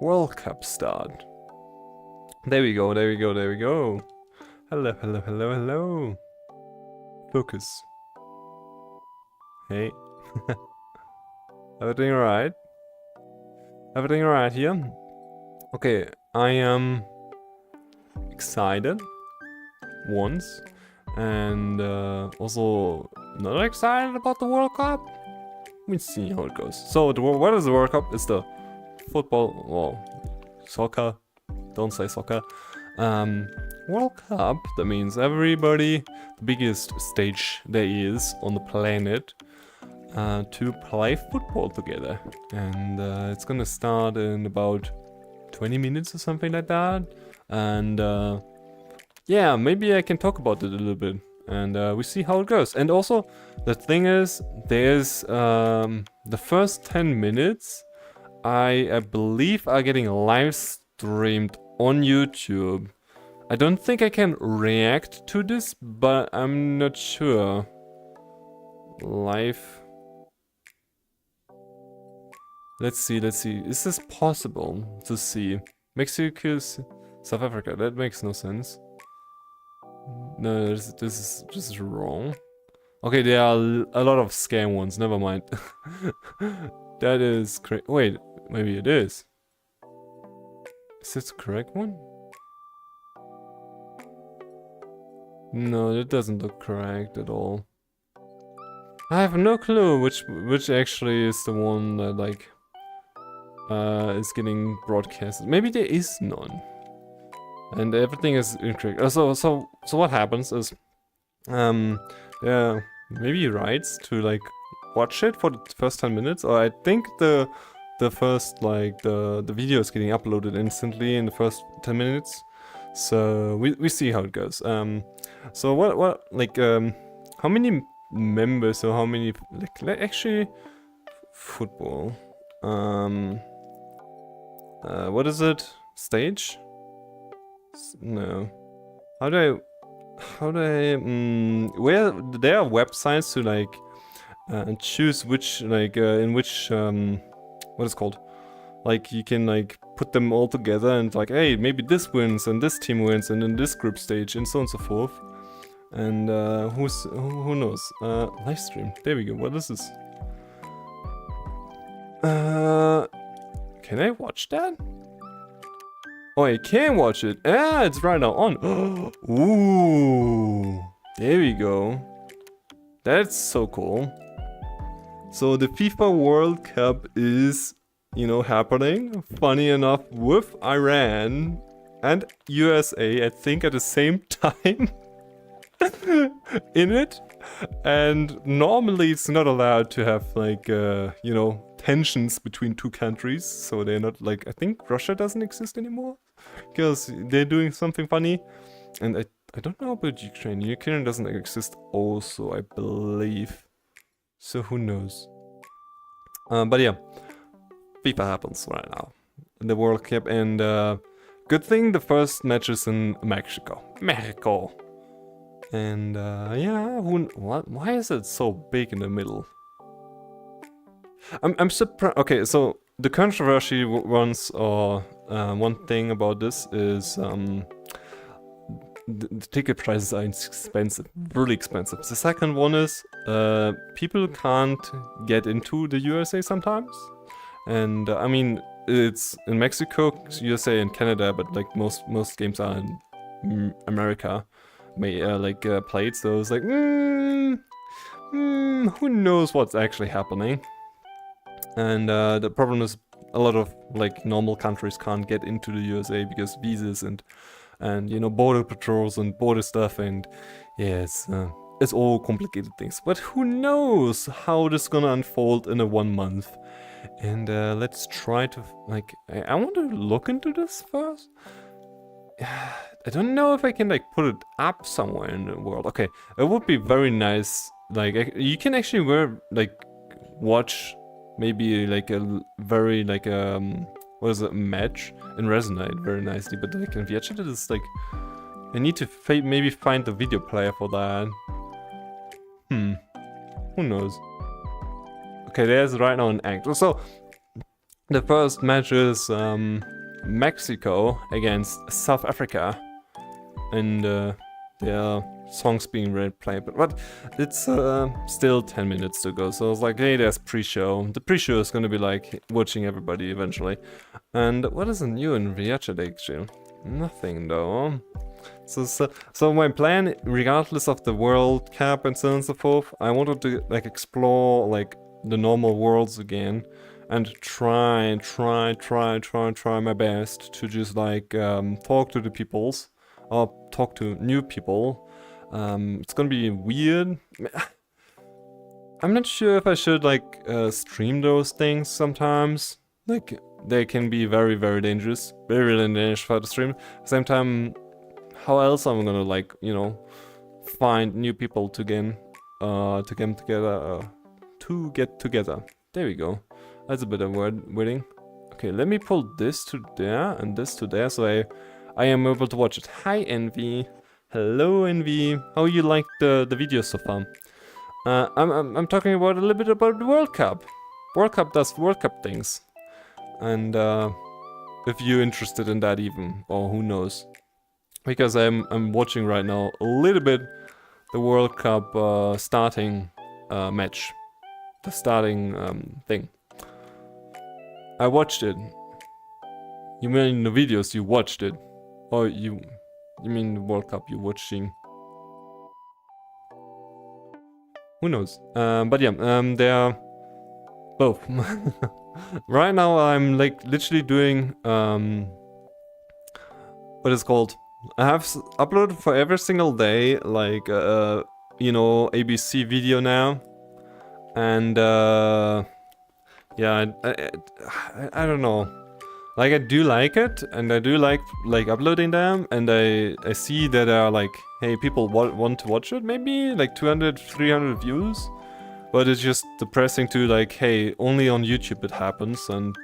World Cup start. There we go, there we go, there we go. Hello, hello, hello, hello. Focus. Hey. Everything alright? Everything alright here? Okay, I am excited once, and also not excited about the World Cup. We'll see how it goes. So, what is the World Cup? It's the football, well, soccer. Don't say soccer. World Cup, that means everybody, the biggest stage there is on the planet, to play football together. And it's gonna start in about 20 minutes or something like that. And yeah, maybe I can talk about it a little bit. And we see how it goes. And also, the thing is, there's the first 10 minutes, I believe are getting live streamed on YouTube. I don't think I can react to this, but I'm not sure. Live. Let's see, let's see. Is this possible to see? Mexico, South Africa, that makes no sense. No, this is wrong. Okay, there are a lot of scam ones, never mind. That is correct. Wait, maybe it is. Is this the correct one? No, that doesn't look correct at all. I have no clue which actually is the one that like is getting broadcasted. Maybe there is none, and everything is incorrect. So what happens is, yeah, maybe rights to like watch it for the first 10 minutes, or I think the first like the video is getting uploaded instantly in the first 10 minutes. So we see how it goes. So what like how many members or how many like actually football? What is it? Stage? No. How do I where there are websites to like choose which like in which what is it called? Like you can like put them all together and like, hey, maybe this wins and this team wins and in this group stage and so on and so forth. And who knows? Live stream. There we go. What is this? Can I watch that? Oh, I can watch it. Ah, it's right now on. Ooh, there we go. That's so cool. So the FIFA World Cup is, you know, happening, funny enough, with Iran and USA, I think at the same time in it. And normally it's not allowed to have like, you know, tensions between two countries. So they're not like, I think Russia doesn't exist anymore because they're doing something funny. And I don't know about Ukraine. Ukraine doesn't exist also, I believe. So who knows? But yeah. FIFA happens right now in the World Cup, and good thing the first match is in Mexico. And yeah, why is it so big in the middle? I'm surprised. Okay, so the controversy ones, or one thing about this is the ticket prices are expensive, really expensive. The second one is people can't get into the USA sometimes. And I mean, it's in Mexico, USA, and Canada, but like most games are in America, played. So it's like, who knows what's actually happening? And the problem is, a lot of like normal countries can't get into the USA because visas and you know, border patrols and border stuff, and yeah, it's all complicated things. But who knows how this is gonna unfold in a 1 month? And let's try to, like, I want to look into this first. I don't know if I can, like, put it up somewhere in the world. Okay, it would be very nice. Like, you can actually watch maybe, like, a very, like, what is it, match and resonate very nicely. But, like, in VHS, it is, like, I need to maybe find the video player for that. Who knows? Okay, there's right now an act. So, The first match is Mexico against South Africa, and there are songs being played, but it's still 10 minutes to go, so I was like, hey, there's pre-show. The pre-show is gonna be like watching everybody eventually. And what is new in Viacha actually? Nothing though. So my plan, regardless of the World Cup and so on and so forth, I wanted to like explore like the normal worlds again, and try my best to just like talk to the peoples, or talk to new people. It's gonna be weird. I'm not sure if I should like stream those things sometimes. Like they can be very dangerous, very dangerous for the stream. At the same time, how else am I gonna like, you know, find new people to get together. There we go. That's a bit of wording. Okay, let me pull this to there and this to there, so I am able to watch it. Hi Envy. Hello Envy. How you like the video so far? I'm talking about a little bit about the World Cup. World Cup does World Cup things. And if you're interested in that even, or who knows. Because I'm watching right now a little bit the World Cup starting match. The starting thing. I watched it. You mean the videos you watched it? Or you mean the World Cup you're watching? Who knows? But yeah, they're both. Right now I'm like literally doing what is called, I have uploaded for every single day like you know, ABC video now, and yeah, I don't know. Like I do like it, and I do like uploading them, and I see that there are like, hey, people want to watch it, maybe like 200, 300 views, but it's just depressing to like, hey, only on YouTube it happens, and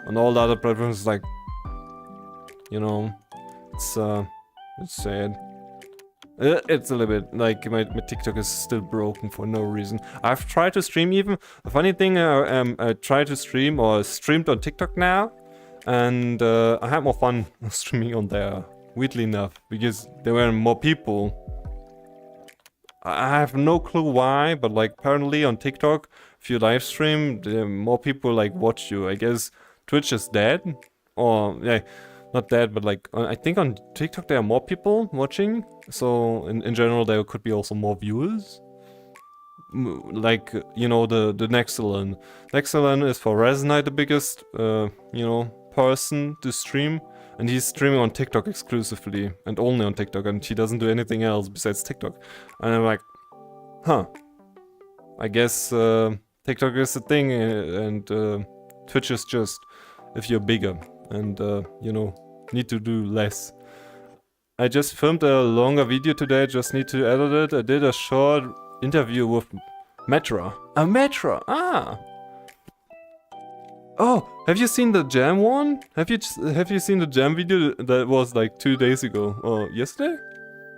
on all the other platforms it's like, you know, it's sad. It's a little bit like my TikTok is still broken for no reason. I've tried to stream even. The funny thing, I tried to stream or streamed on TikTok now, and I had more fun streaming on there, weirdly enough, because there were more people. I have no clue why, but like apparently on TikTok, if you live stream, more people like watch you. I guess Twitch is dead, or yeah. Not dead, but like, I think on TikTok there are more people watching, so in general there could be also more viewers. Like, you know, the Nexalon. Nexalon is for Resonite the biggest, you know, person to stream, and he's streaming on TikTok exclusively, and only on TikTok, and he doesn't do anything else besides TikTok. And I'm like, huh. I guess TikTok is a thing, and Twitch is just if you're bigger. And, you know, need to do less. I just filmed a longer video today, just need to edit it. I did a short interview with Metra. Metra! Ah! Oh, have you seen the Jam one? Have you seen the Jam video that was like 2 days ago? Or yesterday?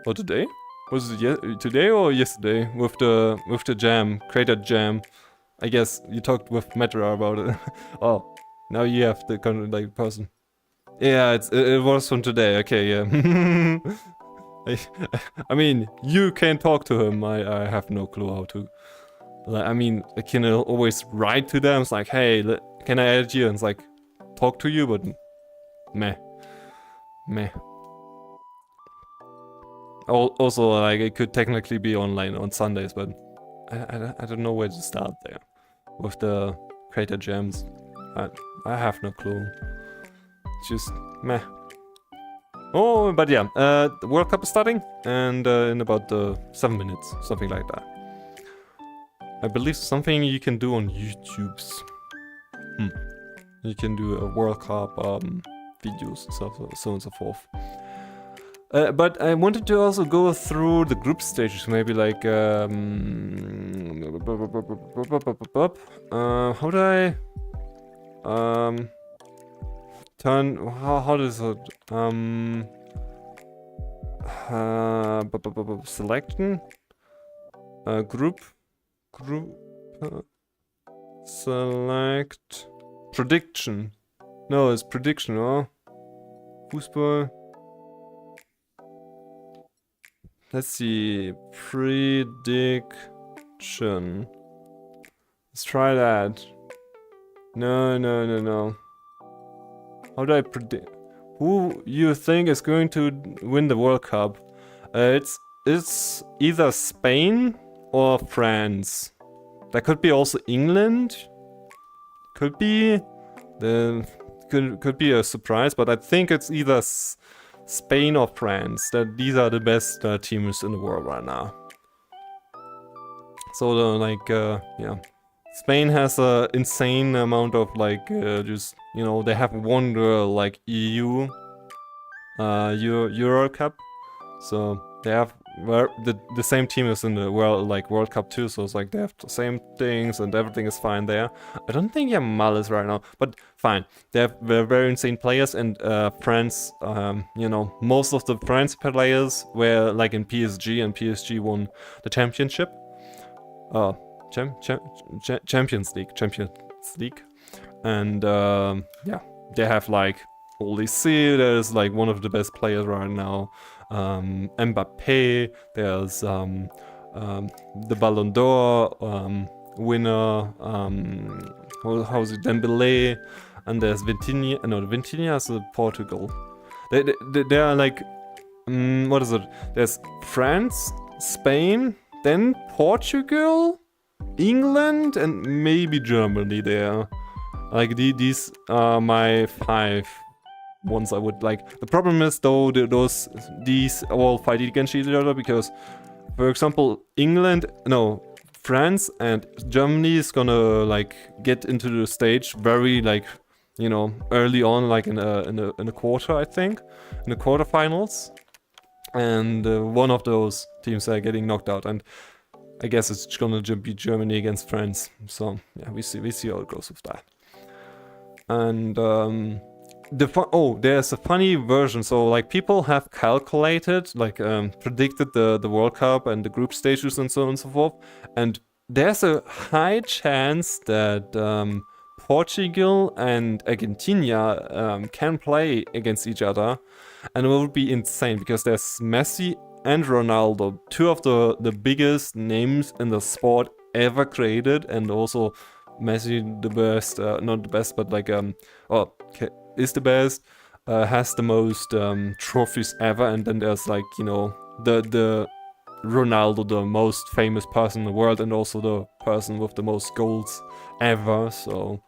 Or today? Was it today or yesterday? With the Jam, created Jam. I guess you talked with Metra about it. Oh. Now you have the kind of like person. Yeah, it was from today. Okay, yeah. I mean, you can talk to him. I have no clue how to. Like, I mean, I can always write to them. It's like, hey, can I add you? And it's like, talk to you, but meh. Also, like, it could technically be online on Sundays, but I don't know where to start there with the creator gems. I have no clue. Just meh. Oh, but yeah, the World Cup is starting, and in about 7 minutes, something like that. I believe something you can do on YouTube's. You can do a World Cup videos, so on and so forth. But I wanted to also go through the group stages, maybe like how do I turn, how does it selection group select prediction No, it's prediction, huh? Fußball. Let's see. Prediction. Let's try that. No. How do I predict? Who you think is going to win the World Cup? It's either Spain or France. That could be also England. Could be could be a surprise, but I think it's either Spain or France. That these are the best teams in the world right now. So yeah, Spain has an insane amount of just they have won the Euro Cup, so they have the same team as in the World Cup too. So it's like they have the same things and everything is fine there. I don't think Yamal is right now, but fine. They have very insane players, and France, most of the France players were like in PSG, and PSG won the championship. Champions League, and yeah, they have Olise, there's one of the best players right now. Mbappe, there's the Ballon d'Or winner, how's it, Dembele, and there's Vitinha. No, Vitinha is Portugal. They are what is it? There's France, Spain, then Portugal, England, and maybe Germany there. These are my 5 ones I would like. The problem is though, these all fight against each other because, for example, France and Germany is gonna get into the stage very early on, in a quarter, I think, in the quarterfinals, and one of those teams are getting knocked out, and I guess it's gonna be Germany against France. So yeah, we see how it goes with that. And there's a funny version. So people have calculated, predicted the World Cup and the group stages and so on and so forth. And there's a high chance that Portugal and Argentina can play against each other, and it will be insane because there's Messi and Ronaldo, 2 of the biggest names in the sport ever created, and also Messi the best, not the best, but is the best, has the most trophies ever, and then there's the Ronaldo, the most famous person in the world, and also the person with the most goals ever. So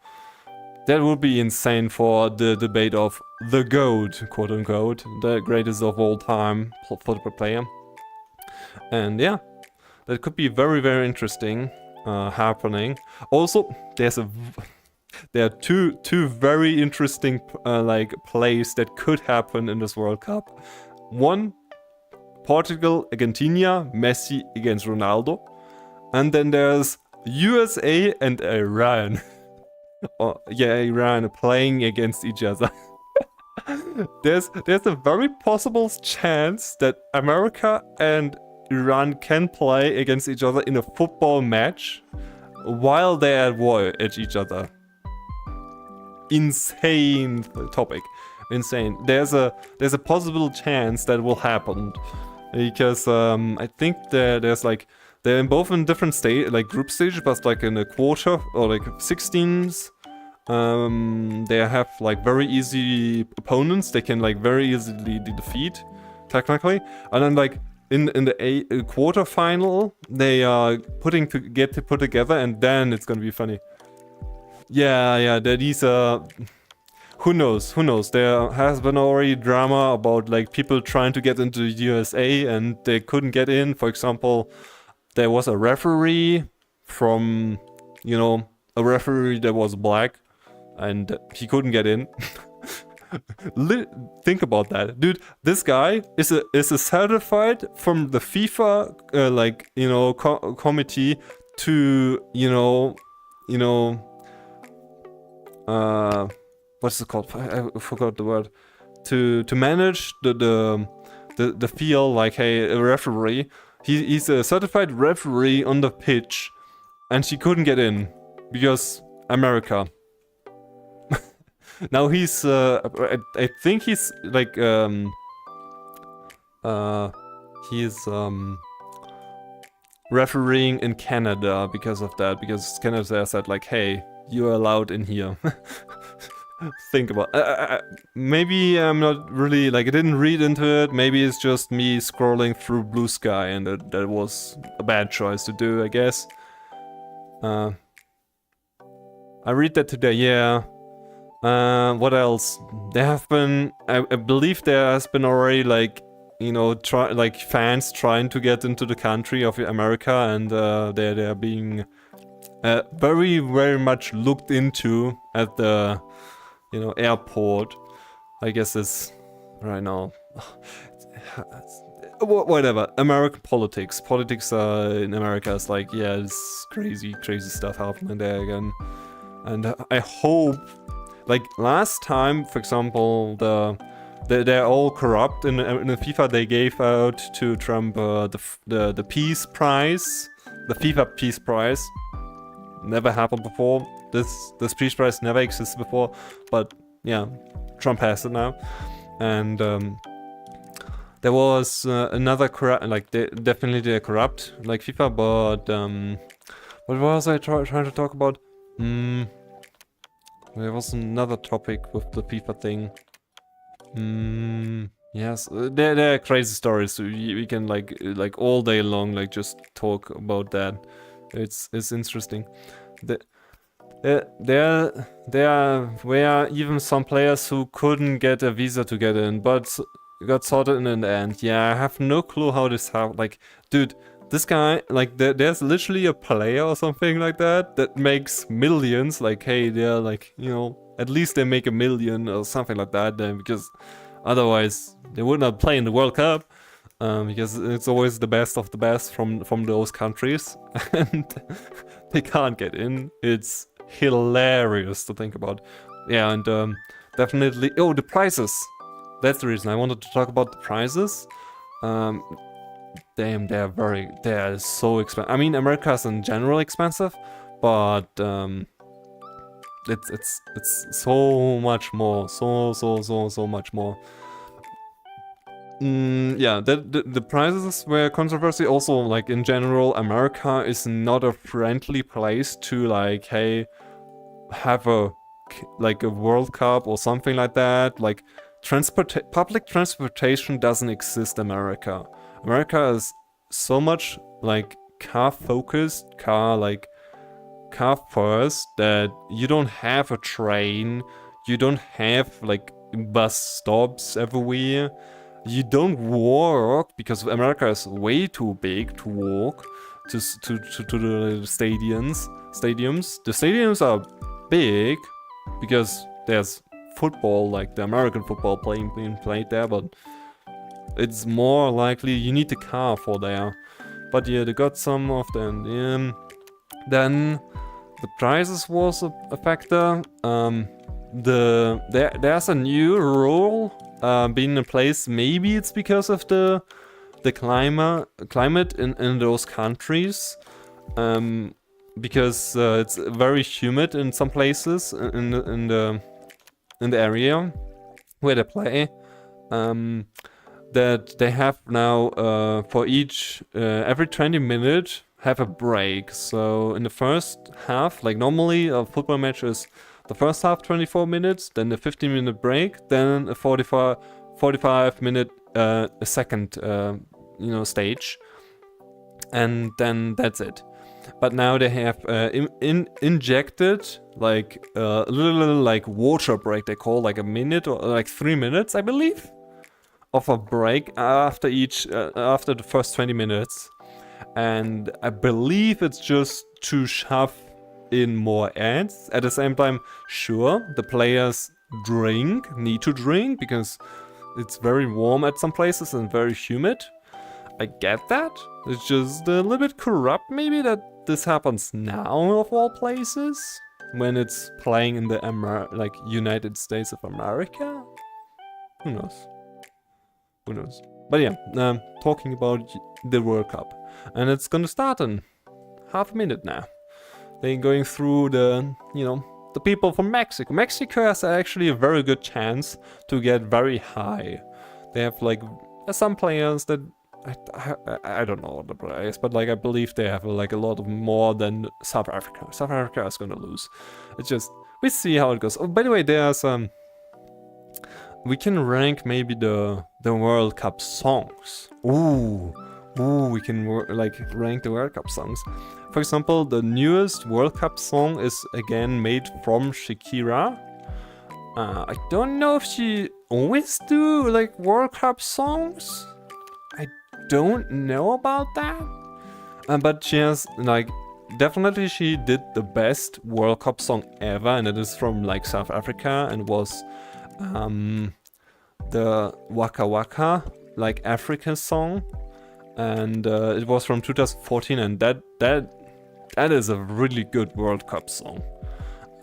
that would be insane for the debate of the GOAT, quote unquote, the greatest of all time football player. And yeah, that could be very, very interesting happening. Also, there are two very interesting plays that could happen in this World Cup. One, Portugal, Argentina, Messi against Ronaldo, and then there's USA and Iran. Iran playing against each other. There's a very possible chance that America and Iran can play against each other in a football match while they're at war at each other. Insane topic. Insane. There's a possible chance that will happen because I think they're both in different group stages, but in a quarter or 16s. They have very easy opponents they can very easily defeat technically, and then in the quarter final they are get to put together, and then it's gonna be funny. Yeah, these who knows, there has been already drama about people trying to get into the USA and they couldn't get in. For example, there was a referee from a referee that was black, and he couldn't get in. Think about that, dude. This guy is a certified from the FIFA committee to what's it called? I forgot the word. To manage the field, hey, a referee. He's a certified referee on the pitch, and she couldn't get in because America. Now he's, I think he's like, he's refereeing in Canada because of that, because Canada said like, hey, you're allowed in here. Think about maybe I'm not really like, I didn't read into it. Maybe it's just me scrolling through Blue Sky, and that was a bad choice to do, I guess. I read that today. Yeah. What else? There have been, I believe there has been already like, you know, fans trying to get into the country of America, and they're being very, very much looked into at the, you know, airport. I guess it's right now. Whatever. American politics. Politics in America is like, yeah, it's crazy stuff happening there again. And I hope, like last time, for example, they're all corrupt. In the FIFA, they gave out to Trump the Peace Prize, the FIFA Peace Prize. Never happened before. This Peace Prize never existed before, but yeah, Trump has it now. And there was another corrupt, like definitely they're corrupt, like FIFA. But what was I trying to talk about? There was another topic with the FIFA thing. Yes, there are crazy stories. So we can like all day long like just talk about that. It's interesting. There were even some players who couldn't get a visa to get in, but got sorted in the end. Yeah, I have no clue how this happened. Like, dude, this guy, like, there's literally a player or something like that makes millions. Like, hey, they're like, you know, at least they make $1 million or something like that. Then because otherwise they would not play in the World Cup. Because it's always the best of the best from those countries, and they can't get in. It's hilarious to think about. Yeah, and definitely. Oh, the prizes. That's the reason I wanted to talk about the prizes. Damn, they're so expensive. I mean, America is in general expensive, but it's so much more, so much more. Yeah, the prizes were controversy. Also, like in general, America is not a friendly place to like, hey, have a World Cup or something like that. Like public transportation doesn't exist in America. America is so much like car focused, car first, that you don't have a train, you don't have like bus stops everywhere. You don't walk, because America is way too big to walk to the stadiums. The stadiums are big because there's football, like the American football being played there, but it's more likely you need a car for there. But yeah, they got some of them. Then the prices was a factor. There's a new rule being in place. Maybe it's because of the climate in those countries, because it's very humid in some places in the area where they play. That they have now for each every 20 minutes have a break. So in the first half, like normally a football match is the first half 24 minutes, then a 15-minute break, then a 45-minute second stage, and then that's it. But now they have injected like a little like water break, they call, like a minute or like 3 minutes, I believe, of a break after after the first 20 minutes. And I believe it's just to shove in more ads. At the same time, sure, the players need to drink because it's very warm at some places and very humid. I get that. It's just a little bit corrupt maybe that this happens now of all places, when it's playing in the United States of America. Who knows? But yeah, talking about the World Cup, and it's gonna start in half a minute now. They're going through the the people from Mexico. Mexico has actually a very good chance to get very high. They have like some players that I don't know the players, but like I believe they have like a lot of more than South Africa. South Africa is gonna lose. It's just we see how it goes. Oh, by the way, there's we can rank maybe the World Cup songs. Ooh, we can like rank the World Cup songs. For example, the newest World Cup song is again made from Shakira. I don't know if she always do like World Cup songs. I don't know about that. But she has like definitely she did the best World Cup song ever, and it is from like South Africa and was the Waka Waka like African song, and it was from 2014, and that is a really good World Cup song.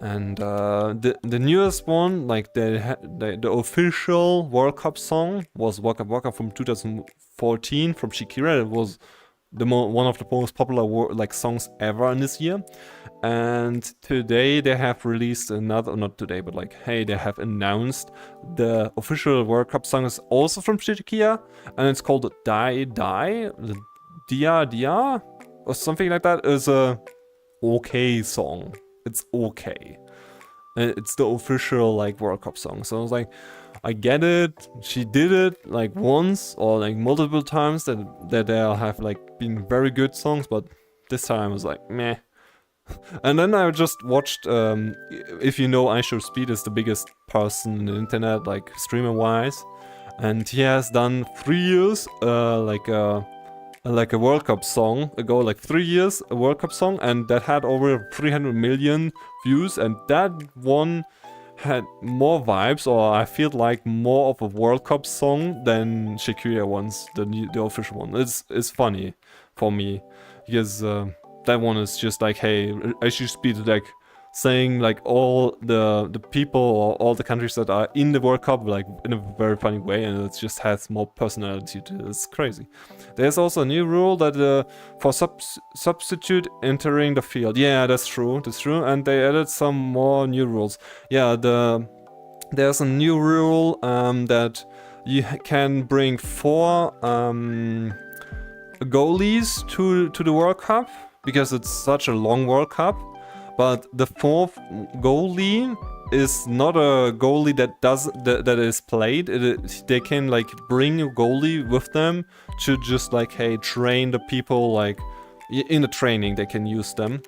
And the newest one, like the official World Cup song, was Waka Waka from 2014 from Shakira. It was one of the most popular like songs ever in this year. And today they have released another, not today, but like hey, they have announced the official World Cup song is also from Shakira, and it's called Die Die, Dia Dia, or something like that. Is a okay song. It's okay. It's the official like World Cup song. So I was like, I get it. She did it like once or like multiple times that they have like been very good songs, but this time I was like, meh. And then I just watched, if you know, iShowSpeed is the biggest person on the internet, like streamer wise, and he has done 3 years, like a World Cup song ago, like 3 years, a World Cup song, and that had over 300 million views, and that one had more vibes, or I feel like more of a World Cup song than Shakira ones, the official one. It's funny for me, because that one is just like, hey, I should be like saying like all the people or all the countries that are in the World Cup like in a very funny way, and it just has more personality to it. It's crazy. There's also a new rule that for substitute entering the field. Yeah, that's true, and they added some more new rules. Yeah, there's a new rule that you can bring 4 goalies to the World Cup, because it's such a long World Cup. But the 4th goalie is not a goalie that is played. They can like bring a goalie with them to just like, hey, train the people, like in the training they can use them.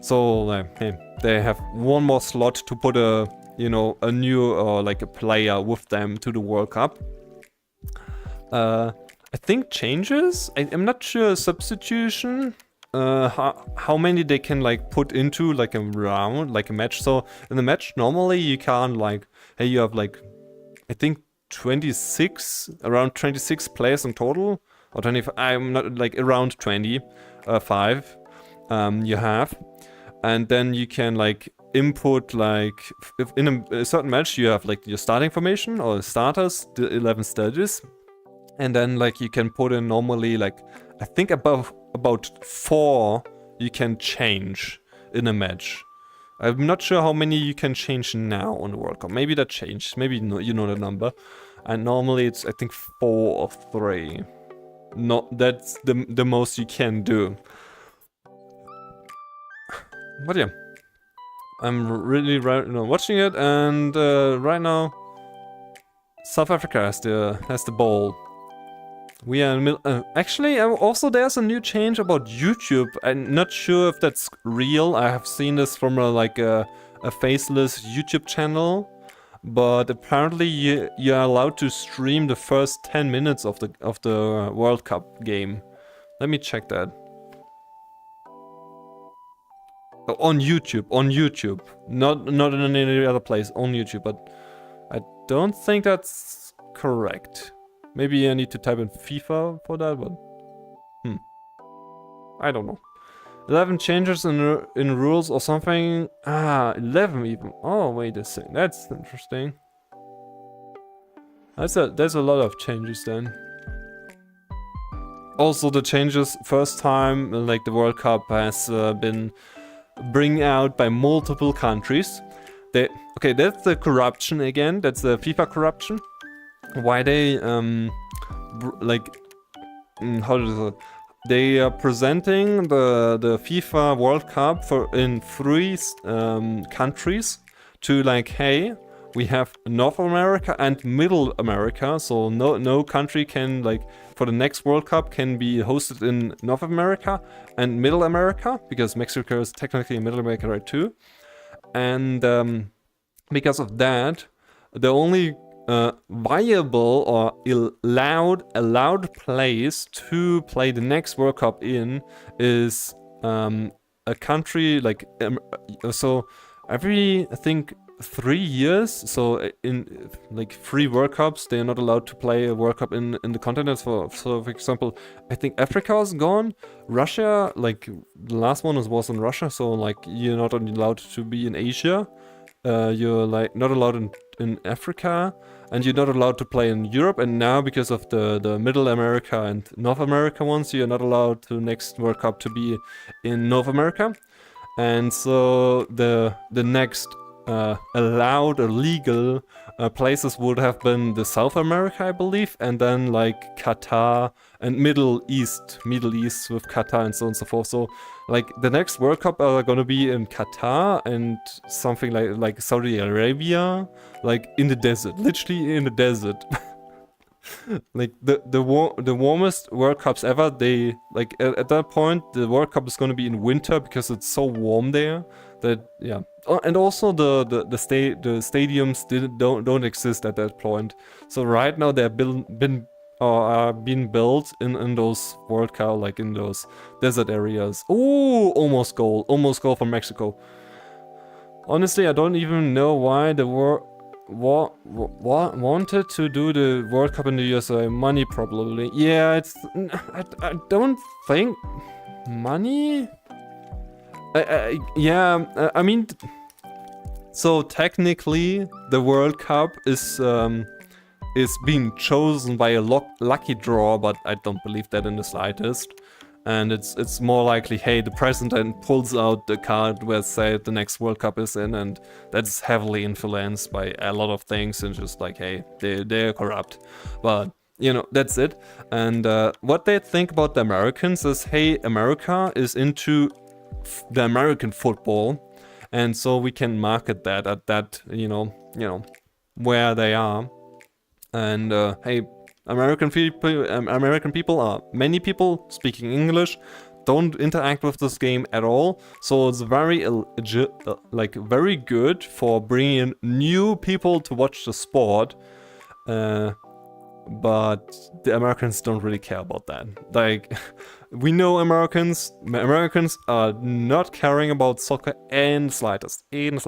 So hey, they have one more slot to put a new like a player with them to the World Cup. I think changes. I'm not sure substitution. How many they can like put into like a round, like a match. So in the match normally you can like, hey, you have like I think around 26 players in total, or 25. I'm not like around 25 you have, and then you can like input like if in a certain match you have like your starting formation or starters, the 11 stages, and then like you can put in normally like I think about 4 you can change in a match. I'm not sure how many you can change now on the World Cup. Maybe that changed. Maybe you know the number. And normally it's I think 4 or 3. No, that's the most you can do. But yeah, I'm really watching it, and right now South Africa has the ball. We are in the middle. Actually, also there's a new change about YouTube. I'm not sure if that's real. I have seen this from a faceless YouTube channel, but apparently you are allowed to stream the first 10 minutes of the World Cup game. Let me check that. On YouTube, not in any other place. On YouTube, but I don't think that's correct. Maybe I need to type in FIFA for that, but I don't know. 11 changes in rules or something. 11 even. Oh, wait a second. That's interesting. There's a lot of changes then. Also the changes, first time like the World Cup has been bring out by multiple countries. Okay, that's the corruption again. That's the FIFA corruption. Why they how does it? They are presenting the FIFA World Cup in 3 countries to like, hey, we have North America and Middle America, so no country can, like, for the next World Cup can be hosted in North America and Middle America, because Mexico is technically in Middle America right too. And because of that, the only viable or allowed place to play the next World Cup in is a country like so every, I think, 3 years, so in like 3 World Cups they are not allowed to play a World Cup in the continents. So for example, I think Africa is gone, Russia, like the last one was in Russia, so like you're not allowed to be in Asia, you're like not allowed in Africa, and you're not allowed to play in Europe. And now because of the Middle America and North America ones, you're not allowed to next World Cup to be in North America. And so the next allowed or legal places would have been the South America, I believe, and then like Qatar and Middle East with Qatar and so on and so forth. So like the next World Cup are gonna be in Qatar and something like Saudi Arabia, like in the desert, literally in the desert. Like the warmest World Cups ever. They like at that point the World Cup is gonna be in winter because it's so warm there. That, yeah. And also the stadiums don't exist at that point. So right now they're being built in those World Cup, like in those desert areas. Ooh, almost goal from Mexico. Honestly, I don't even know why the wanted to do the World Cup in the USA. Money, probably. Yeah, I don't think money. I mean, so technically the World Cup is being chosen by a lucky draw, but I don't believe that in the slightest. And it's more likely, hey, the president pulls out the card where say the next World Cup is in, and that's heavily influenced by a lot of things, and just like, hey, they're corrupt. But you know, that's it. And what they think about the Americans is, hey, America is into the American football, and so we can market that at that, you know where they are. And hey, American people are many people speaking English, don't interact with this game at all, so it's very very good for bringing in new people to watch the sport. But the Americans don't really care about that. Like, we know Americans are not caring about soccer in the slightest. They don't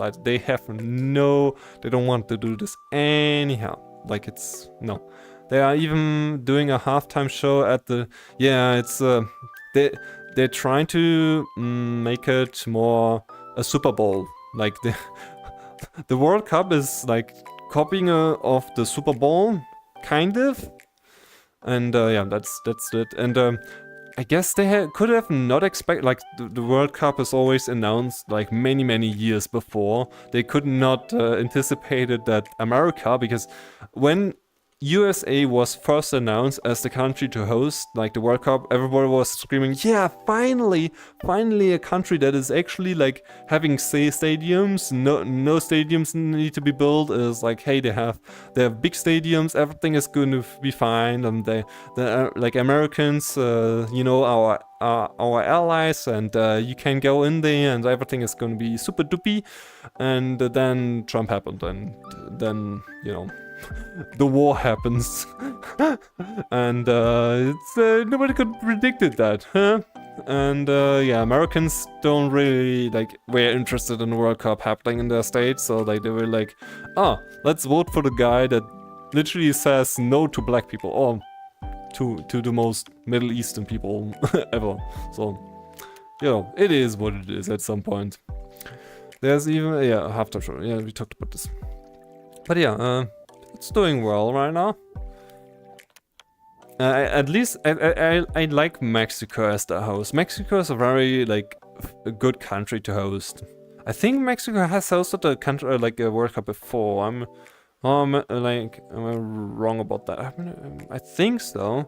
want to do this anyhow. Like, it's, no. They are even doing a halftime show at the, they're trying to make it more a Super Bowl. Like, the World Cup is like copying of the Super Bowl, kind of. And that's it. And I guess they could have not expected, like, the World Cup is always announced like many years before. They could not anticipated that America, because when USA was first announced as the country to host like the World Cup, everybody was screaming, yeah, finally a country that is actually like having stadiums. No stadiums need to be built. Is like, hey, they have big stadiums, everything is going to be fine, and they like Americans, our allies, and you can go in there and everything is going to be super duper. And then Trump happened, and then the war happens. And it's nobody could predicted that, huh? And Americans don't really were interested in the World Cup happening in their state, so they were like, let's vote for the guy that literally says no to black people, or to the most Middle Eastern people ever. So it is what it is at some point. There's even halftime show. Yeah, we talked about this. But it's doing well right now. At least I like Mexico as the host. Mexico is a very a good country to host. I think Mexico has hosted a country like a World Cup before. Am I wrong about that? I think so.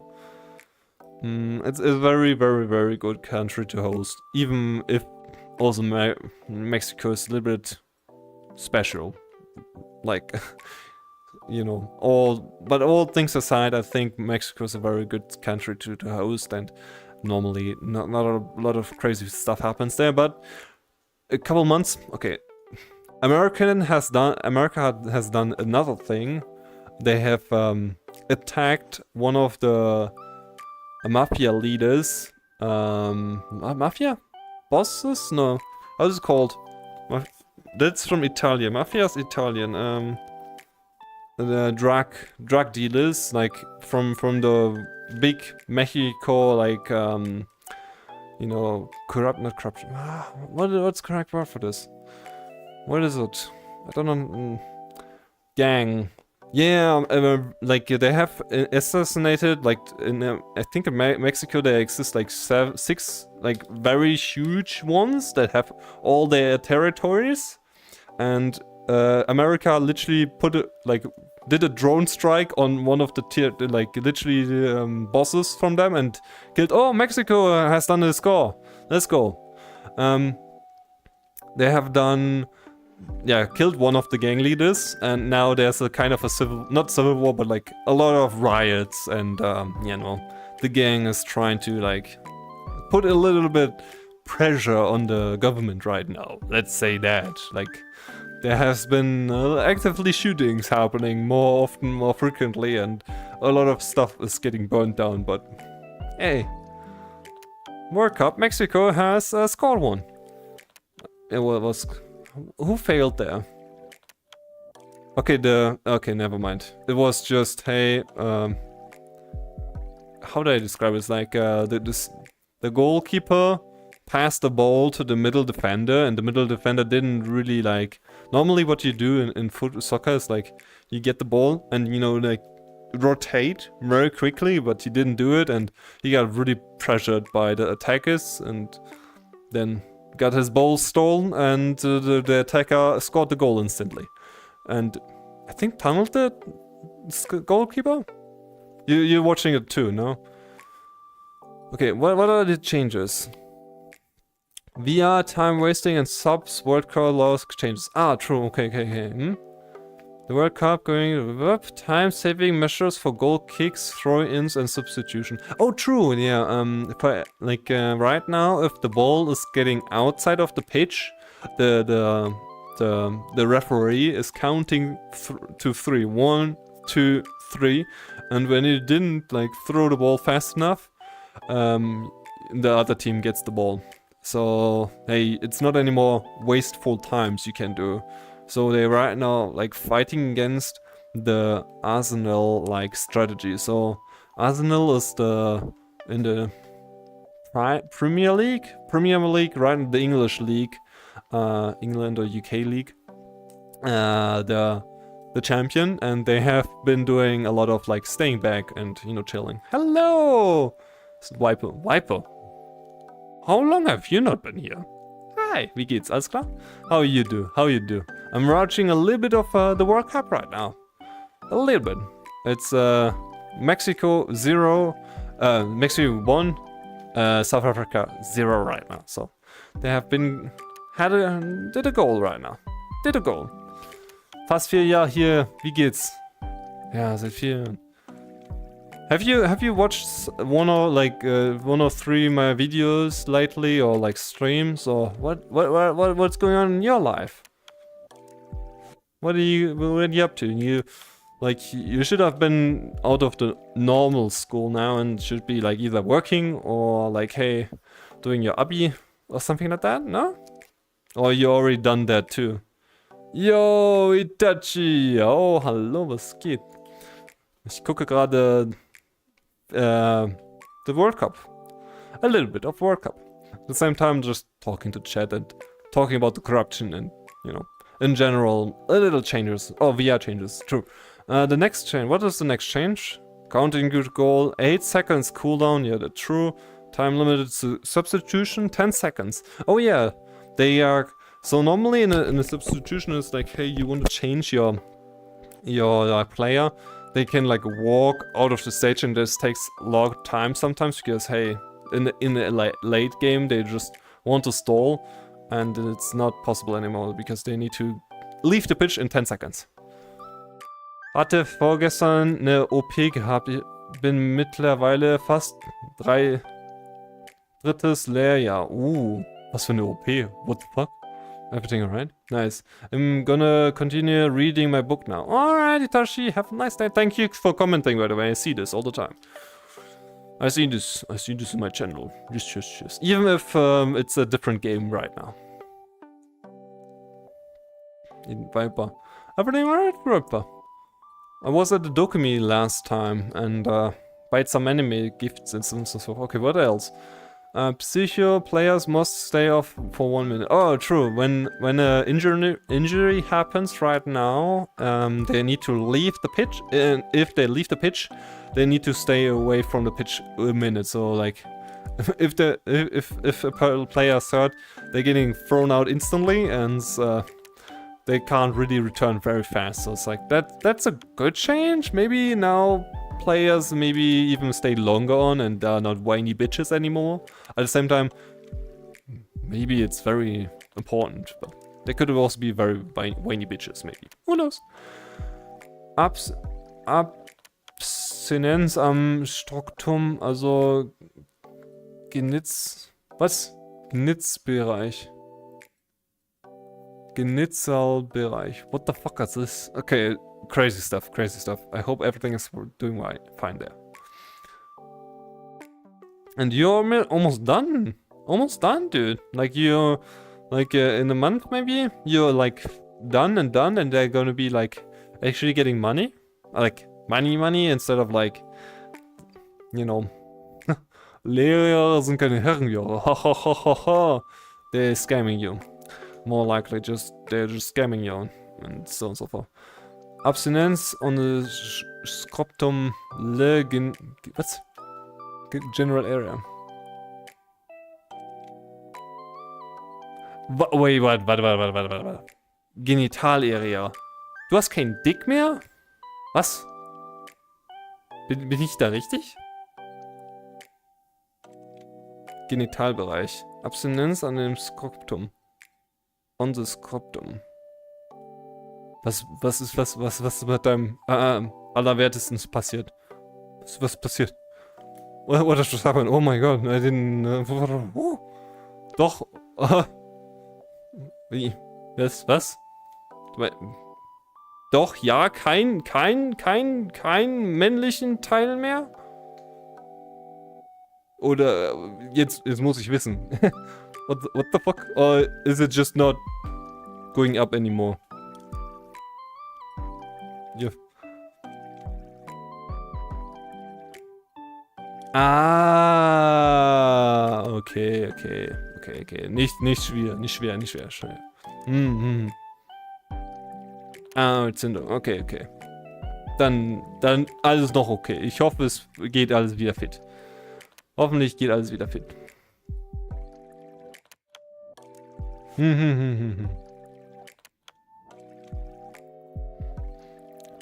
It's a very, very, very good country to host, even if also Mexico is a little bit special. Like, you know, all things aside, I think Mexico is a very good country to host, and normally not a lot of crazy stuff happens there. But a couple months, okay, America has done another thing. They have attacked one of the mafia leaders, mafia bosses? No, how's it called? That's from Italia. Mafia's Italian. The drug dealers, like from the big Mexico, like you know, not corruption. What's the correct word for this? What is it? I don't know. Gang. Yeah, like they have assassinated, like in I think in Mexico there exist like 6 like very huge ones that have all their territories, and America literally did a drone strike on one of the bosses from them and killed. Oh, Mexico has done a score. Let's go. They have killed one of the gang leaders, and now there's a kind of a not civil war, but like a lot of riots, and you know, the gang is trying to like put a little bit pressure on the government right now. Let's say that. Like, there has been actively shootings happening more often, more frequently, and a lot of stuff is getting burned down, but hey, World Cup, Mexico has scored one. It was... Who failed there? Okay, never mind. It was just, hey, how do I describe it? It's like the goalkeeper passed the ball to the middle defender, and the middle defender didn't really like... Normally what you do in soccer is like, you get the ball and, you know, like, rotate very quickly, but he didn't do it, and he got really pressured by the attackers, and then got his ball stolen, and the attacker scored the goal instantly. And I think tunneled the goalkeeper? You're watching it too, no? Okay, what are the changes? VR, time wasting, and subs, World Cup laws changes. Ah, true, okay. The World Cup going up, time saving measures for goal kicks, throw-ins, and substitution. Oh, true, yeah. If I right now, if the ball is getting outside of the pitch, the referee is counting to 3. 1, 2, 3, and when you didn't like throw the ball fast enough, the other team gets the ball. So hey, it's not anymore wasteful times you can do. So they right now like fighting against the Arsenal like strategy. So Arsenal is in the Premier League, right? The English league, England or UK league, the champion, and they have been doing a lot of like staying back and, you know, chilling. Hello, Wiper. How long have you not been here? Hi, wie geht's? Alles klar? How you do? I'm watching a little bit of the World Cup right now. A little bit. It's Mexico 0, Mexico 1, South Africa 0 right now. So they have been did a goal right now. Did a goal. Fast 4 Jahre hier. Wie geht's? Ja, seit 4. Have you watched one or 3 my videos lately, or like streams, or what's going on in your life? What are you up to? You should have been out of the normal school now and should be like either working or like, hey, doing your Abi or something like that, no? Or you already done that too? Yo, Itachi! Oh, hallo, was geht? Ich gucke gerade the World Cup. A little bit of World Cup. At the same time, just talking to chat and talking about the corruption and, you know, in general, a little changes. Oh, VR changes, true. The next change, what is the next change? Counting good goal, 8 seconds cooldown, yeah, that's true. Time limited substitution, 10 seconds. Oh yeah, they are... So normally in a substitution it's like, hey, you want to change your player. They can like walk out of the stage and this takes a lot of time sometimes because, hey, in a late game they just want to stall and it's not possible anymore because they need to leave the pitch in 10 seconds. Hatte vorgestern eine OP gehabt. Ich bin mittlerweile fast 3/3 Lehrjahr. Was für eine OP? What the fuck? Everything alright? Nice. I'm gonna continue reading my book now. Alright, Itachi, have a nice day. Thank you for commenting, by the way. I see this all the time. I see this in my channel. Just. Even if it's a different game right now. In Viper. Everything alright, Viper? I was at the Dokumi last time and bought some anime gifts and stuff. Okay, what else? Psycho players must stay off for 1 minute. Oh, true. When an injury happens right now, they need to leave the pitch. And if they leave the pitch, they need to stay away from the pitch a minute. So like, if a player is hurt, they're getting thrown out instantly, and they can't really return very fast. So it's like that's a good change. Maybe now players maybe even stay longer on and are not whiny bitches anymore. At the same time, maybe it's very important, but they could also be very whiny bitches, maybe. Who knows? Abstinenz am Struktum, also was? Genitzbereich. Genitzalbereich. What the fuck is this? Okay, crazy stuff. I hope everything is doing fine there. And you're almost done. Almost done, dude. Like you're, like in a month maybe, you're like done, and they're gonna be like actually getting money. Like money instead of like, you know, Lehrer sind keine Herrenjahre. Ha ha ha ha ha. They're scamming you. More likely they're just scamming you and so on and so forth. Abstinenz on the scrotum what's general area. Wait, warte. Genitalarea. Du hast keinen Dick mehr? Was? Bin ich da richtig? Genitalbereich. Abstinenz an dem Skroptum. On the Skroptum. Was ist mit deinem Allerwertesten passiert? Was passiert? What just happened? Oh my god, I didn't... Doch. Wie? Was? Doch, ja, kein männlichen Teil mehr? Oder jetzt muss ich wissen. What the fuck? Or is it just not going up anymore? Yeah. Ah, okay. Nicht schwer. Entzündung, okay. Dann alles noch okay. Ich hoffe, es geht alles wieder fit. Hoffentlich geht alles wieder fit.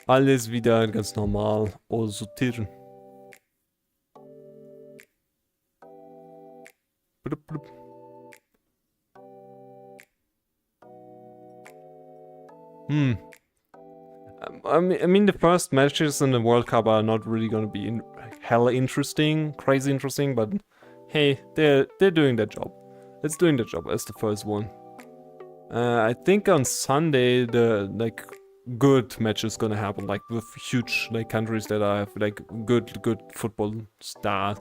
Alles wieder ganz normal sortieren. I mean, the first matches in the World Cup are not really gonna be hella interesting, crazy interesting, but hey, they're doing their job. It's doing their job as the first one. I think on Sunday the like good matches gonna happen, like with huge like countries that have like good football stars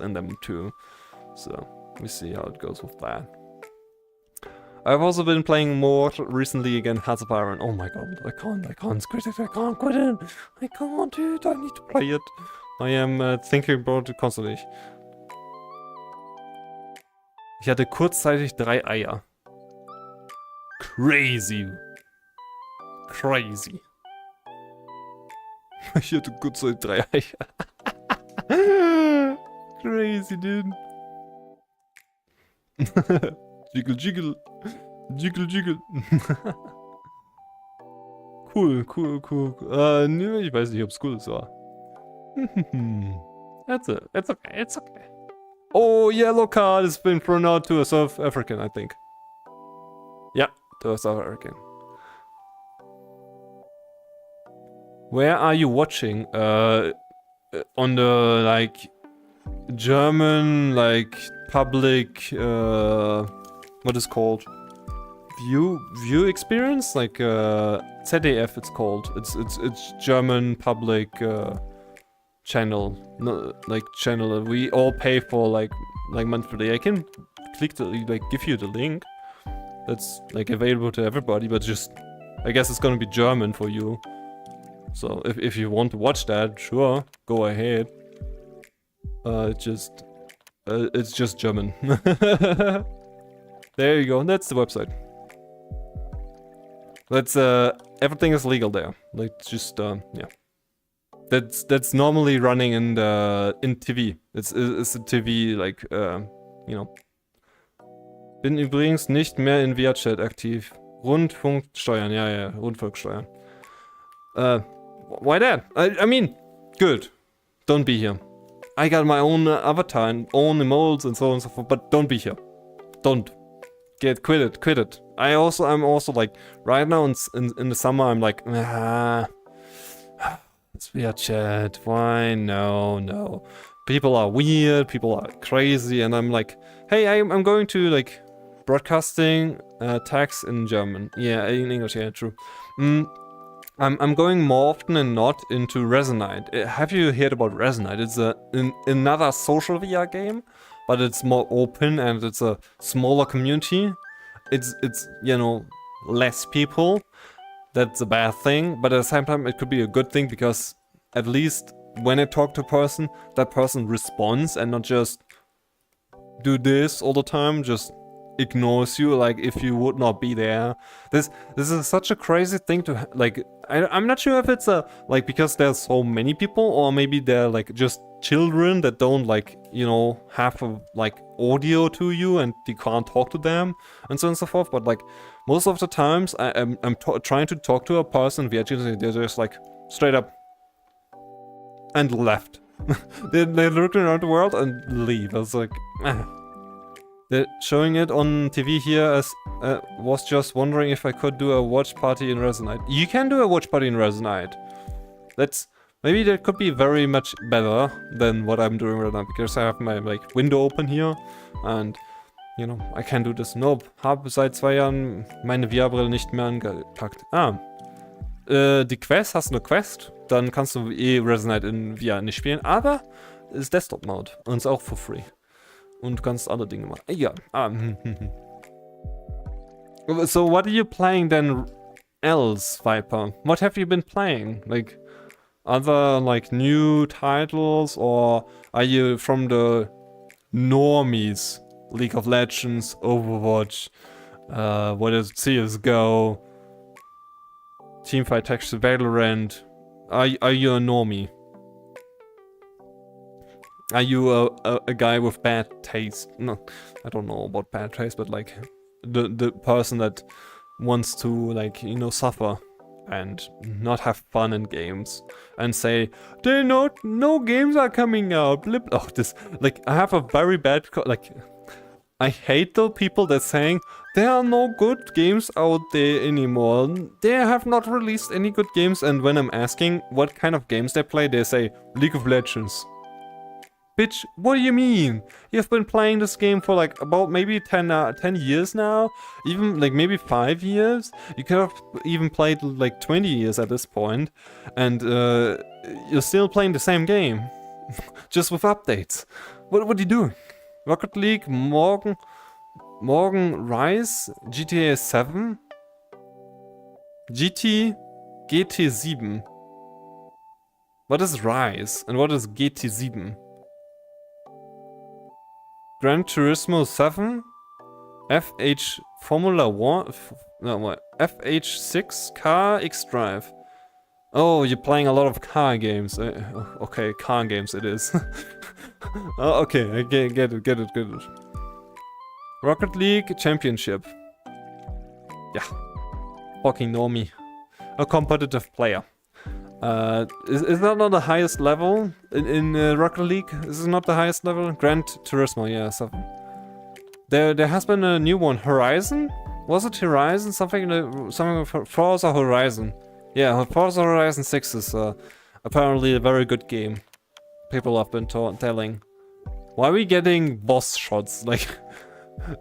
in them too. So we see how it goes with that. I've also been playing more recently again, Hearts of Iron. Oh my god, I can't quit it. I can't quit it. I can't, dude. I need to play it. I am thinking about it constantly. Ich hatte kurzzeitig 3 Eier. Crazy. Ich hatte kurzzeitig 3 Eier. Crazy, dude. Jiggle, jiggle. Jiggle, jiggle. Cool. Nö, ich weiß nicht, ob's cool war. It's okay. Oh, yellow card has been thrown out to a South African, I think. Yeah, to a South African. Where are you watching? On the, like, German, like, public, what is called? View experience? Like, ZDF it's called. It's German public, channel. No, like, channel we all pay for, like monthly. I can click the, like, give you the link. That's, like, available to everybody, but just, I guess it's gonna be German for you. So if you want to watch that, sure, go ahead. It's just German. There you go. That's the website. That's everything is legal there. Like, just yeah. That's normally running in TV. It's a TV, like, you know. Bin übrigens nicht mehr in VRChat aktiv. Rundfunksteuern, ja, Rundfunksteuern. Why that? I mean, good. Don't be here. I got my own avatar and own emotes and so on and so forth, but don't be here. Don't. Quit it. I'm also like, right now in the summer, I'm like, it's weird chat. Why? No. People are weird, people are crazy, and I'm like, hey, I'm going to, like, broadcasting tags in German. Yeah, in English, yeah, true. I'm going more often than not into Resonite. Have you heard about Resonite? It's another social VR game, but it's more open and it's a smaller community. It's you know, less people. That's a bad thing, but at the same time it could be a good thing, because at least when I talk to a person, that person responds and not just do this all the time, just ignores you, like, if you would not be there. This is such a crazy thing to like. I'm not sure if it's like, because there's so many people, or maybe they're, like, just children that don't, like, you know, have a, like, audio to you and you can't talk to them and so on and so forth. But, like, most of the times I'm trying to talk to a person via they're just like straight up and left. they look around the world and leave. I was like, They're showing it on TV here as was just wondering if I could do a watch party in Resonite. You can do a watch party in Resonite. Maybe that could be very much better than what I'm doing right now, because I have my, like, window open here and, you know, I can do this. Nope, habe seit 2 Jahren meine VR-Brille nicht mehr angepackt. Die Quest, hast du eine Quest? Dann kannst du Resonite in VR nicht spielen, aber ist Desktop-Mode und ist auch for free. Und du kannst andere Dinge machen. Ja. So what are you playing then else, Viper? What have you been playing? Like, other, like, new titles, or are you from the normies? League of Legends, Overwatch, what is CSGO, Teamfight Tactics, Valorant? Are you a normie? Are you a guy with bad taste? No, I don't know about bad taste, but, like, the person that wants to, like, you know, suffer and not have fun in games and say no games are coming out. Oh, this, like, I have a very bad like, I hate the people that saying there are no good games out there anymore. They have not released any good games, and when I'm asking what kind of games they play, they say League of Legends. Bitch, what do you mean? You've been playing this game for, like, about maybe 10 years now? Even, like, maybe 5 years? You could have even played, like, 20 years at this point. And you're still playing the same game. Just with updates. What are you doing? Rocket League, Morgan Rise, GTA 7? GT7. What is Rise? And what is GT7? Gran Turismo 7, FH Formula 1, no, FH6 Car X Drive. Oh, you're playing a lot of car games. Okay, car games it is. Okay, I get it. Rocket League Championship. Yeah. Fucking know me. A competitive player. Is that not the highest level in Rocket League? Is it not the highest level? Gran Turismo, yeah, so. There has been a new one. Horizon? Was it Horizon? Something for Forza Horizon. Yeah, Forza Horizon 6 is apparently a very good game. People have been telling. Why are we getting boss shots? Like,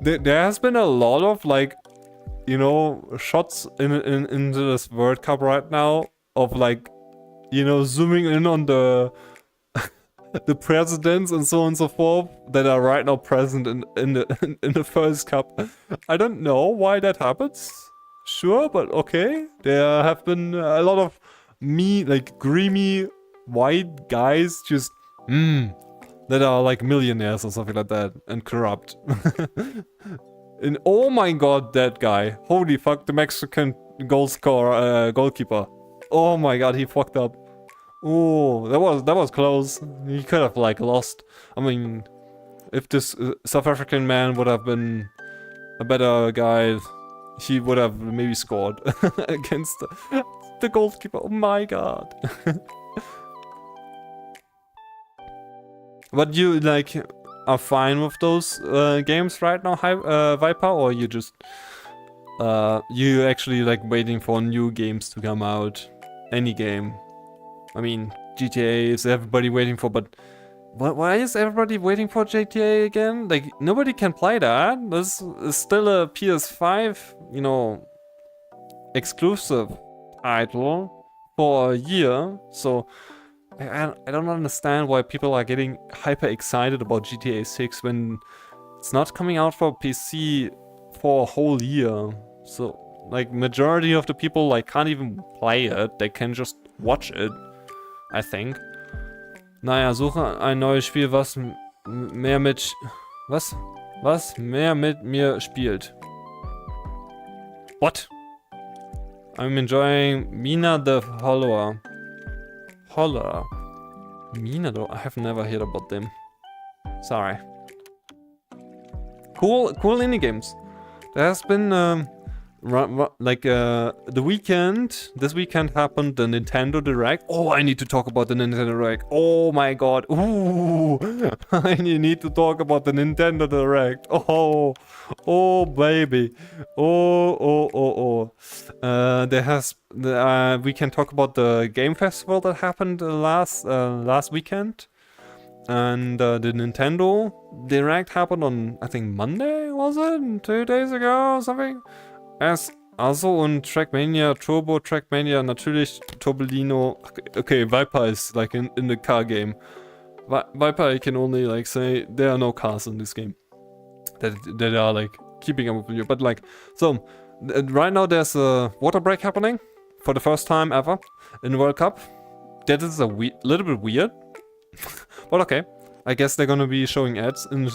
there has been a lot of, like, you know, shots into this World Cup right now of, like, you know, zooming in on the the presidents and so on and so forth that are right now present in the first cup. I don't know why that happens. Sure, but okay. There have been a lot of like creamy white guys just that are like millionaires or something like that and corrupt. And oh my god, that guy. Holy fuck, the Mexican goalkeeper. Oh my god, he fucked up. Oh, that was close. He could have like lost. I mean, if this South African man would have been a better guy, he would have maybe scored against the goalkeeper. Oh my god. But you like are fine with those games right now, Viper, or you just you actually like waiting for new games to come out? Any game. I mean, GTA is everybody waiting for, but why is everybody waiting for GTA again? Like, nobody can play that. This is still a PS5, you know, exclusive title for a year. So, I don't understand why people are getting hyper excited about GTA 6 when it's not coming out for PC for a whole year. So, like, majority of the people, like, can't even play it. They can just watch it. I think. Naja, suche ein neues Spiel, was mehr mit... Was? Was mehr mit mir spielt. What? I'm enjoying Mina the Hollower. Holler. Mina though? I have never heard about them. Sorry. Cool indie games. There has been... like the weekend, this weekend happened the Nintendo Direct. Oh, I need to talk about the Nintendo Direct. Oh my god. Ooh, I need to talk about the Nintendo Direct. Oh baby. Oh. We can talk about the game festival that happened last weekend. And the Nintendo Direct happened on, I think, Monday, was it? 2 days ago or something? Also und Trackmania, Turbo Trackmania, natürlich Topolino. Okay, Viper is like in the car game. Viper, I can only like say there are no cars in this game that are like keeping up with you. But like, so right now there's a water break happening for the first time ever in the World Cup. That is a little bit weird, but okay. I guess they're gonna be showing ads in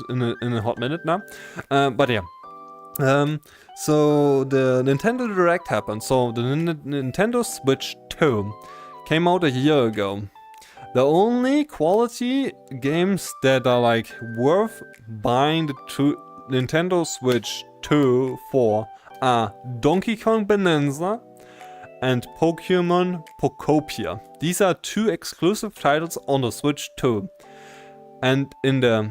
a hot minute now. But yeah. So the Nintendo Direct happened. So the Nintendo Switch 2 came out a year ago. The only quality games that are like worth buying the Nintendo Switch 2 for are Donkey Kong Bonanza and Pokemon Pokopia. These are 2 exclusive titles on the Switch 2. And in the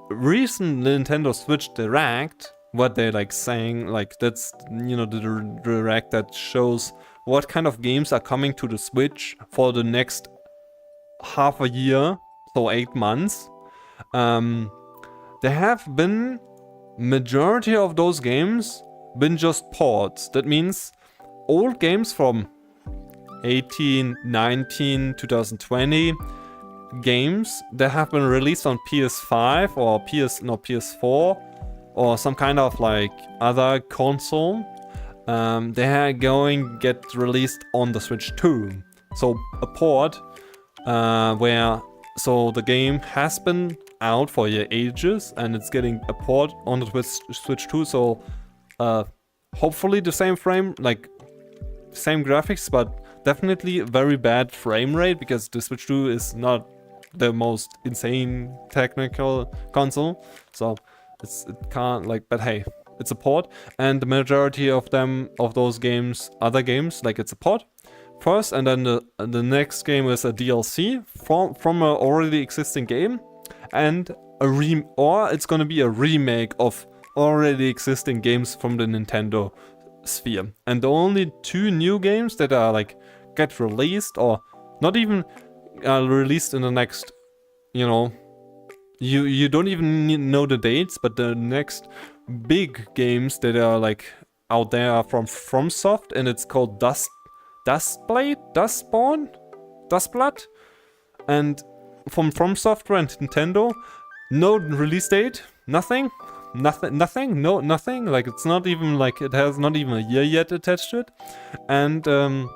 recent Nintendo Switch Direct, what they're like saying, like that's, you know, the Direct that shows what kind of games are coming to the Switch for the next half a year, so 8 months. There have been majority of those games been just ports. That means old games from 18, 19, 2020 games that have been released on PS5 or PS4 or some kind of like other console, they are going to get released on the Switch 2. So a port where the game has been out for ages and it's getting a port on the Switch 2. So hopefully the same frame, like same graphics, but definitely very bad frame rate because the Switch 2 is not the most insane technical console, so it can't like, but hey, it's a port, and the majority of those games, other games, like it's a port first, and then the next game is a DLC from a already existing game, and or it's gonna be a remake of already existing games from the Nintendo sphere. And the only 2 new games that are like get released, or not even released in the next, you know, you don't even know the dates, but the next big games that are like out there are from FromSoft, and it's called Dustblade, Dustblood, and from FromSoftware and Nintendo, no release date, nothing, like it's not even like, it has not even a year yet attached to it. And the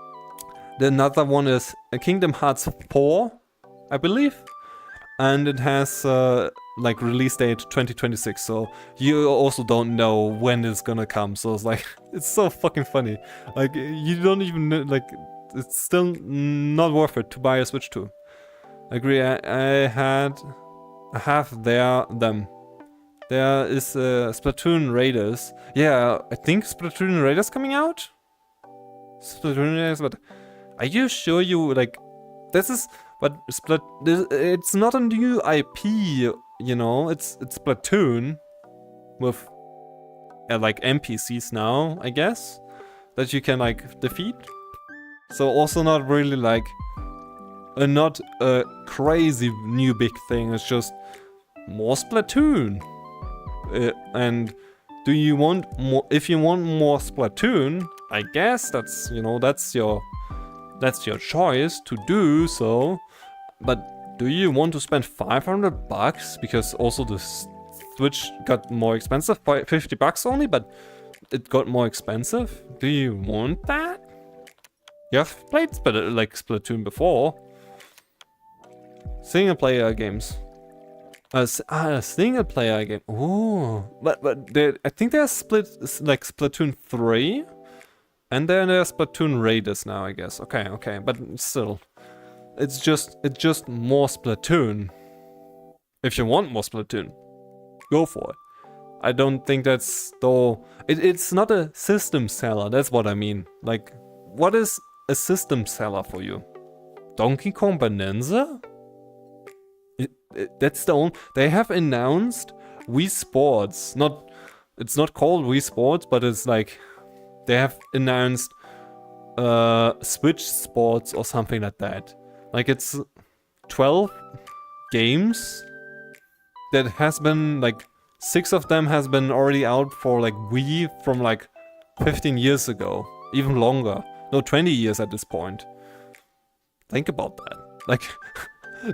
another one is a Kingdom Hearts 4, I believe, and it has like release date 2026, so you also don't know when it's gonna come, so it's like, it's so fucking funny, like you don't even know, like it's still not worth it to buy a Switch 2. I agree. I have them. There is Splatoon Raiders. Yeah, I think Splatoon Raiders coming out? Splatoon Raiders, but are you sure you, like, this is, but it's not a new IP, you know, it's Splatoon with like NPCs now, I guess, that you can like defeat. So also not really like, not a crazy new big thing, it's just more Splatoon. And do you want more? If you want more Splatoon, I guess that's, you know, that's your choice to do so. But do you want to spend $500 because also the Switch got more expensive by $50 only, but it got more expensive? Do you want that? You have played like Splatoon before. Single player games. A single player game. Ooh, but I think they're split, like Splatoon 3, and then there's Splatoon Raiders now, I guess. Okay, but still, it's just more Splatoon. If you want more Splatoon, go for it. I don't think that's though. It's not a system seller. That's what I mean. Like, what is a system seller for you? Donkey Kong Bonanza? That's the only. They have announced Wii Sports. It's not called Wii Sports, but it's like they have announced Switch Sports or something like that. Like it's 12 games that has been like 6 of them has been already out for like Wii from like 15 years ago, even longer. No, 20 years at this point. Think about that. Like.